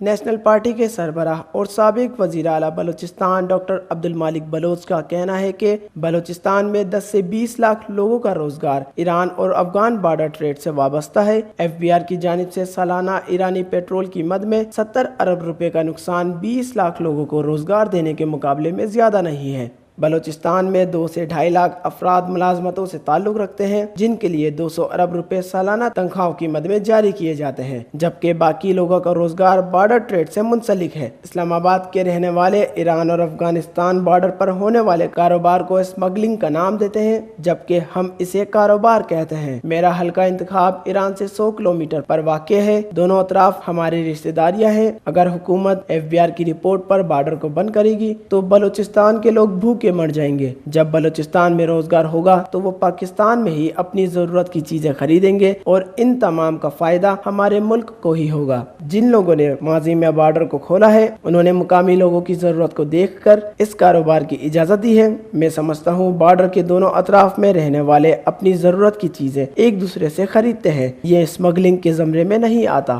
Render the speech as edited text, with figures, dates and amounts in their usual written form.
National party کے سربراہ اور سابق وزیر اعلیٰ بلوچستان ڈاکٹر عبدالمالک بلوچ کا کہنا ہے کہ بلوچستان میں 10 سے 20 لاکھ لوگوں کا روزگار ایران اور افغان بارڈر ٹریڈ سے وابستہ ہے۔ FBR کی جانب سے سالانہ ایرانی پیٹرول کی مد میں 70 ارب روپے کا نقصان 20 لاکھ لوگوں کو روزگار دینے کے مقابلے میں زیادہ نہیں ہے۔ بلوچستان میں 2 سے 2.5 لاکھ افراد ملازمتوں سے تعلق رکھتے ہیں، جن کے لیے 200 ارب روپے سالانہ تنخواہوں کی مد میں جاری کیے جاتے ہیں، جبکہ باقی لوگوں کا روزگار بارڈر ٹریڈ سے منسلک ہے۔ اسلام آباد کے رہنے والے ایران اور افغانستان بارڈر پر ہونے والے کاروبار کو اسمگلنگ کا نام دیتے ہیں، جبکہ ہم اسے کاروبار کہتے ہیں۔ میرا حلقہ انتخاب ایران سے 100 کلومیٹر پر واقع ہے۔ دونوں اطراف ہماری رشتہ داریاں ہیں۔ اگر حکومت FBR کی رپورٹ پر بارڈر کو بند کرے گی تو بلوچستان کے لوگ بھوک مر جائیں گے۔ جب بلوچستان میں روزگار ہوگا تو وہ پاکستان میں ہی اپنی ضرورت کی چیزیں خریدیں گے اور ان تمام کا فائدہ ہمارے ملک کو ہی ہوگا۔ جن لوگوں نے ماضی میں بارڈر کو کھولا ہے، انہوں نے مقامی لوگوں کی ضرورت کو دیکھ کر اس کاروبار کی اجازت دی ہے۔ میں سمجھتا ہوں بارڈر کے دونوں اطراف میں رہنے والے اپنی ضرورت کی چیزیں ایک دوسرے سے خریدتے ہیں۔ یہ اسمگلنگ کے زمرے میں نہیں آتا۔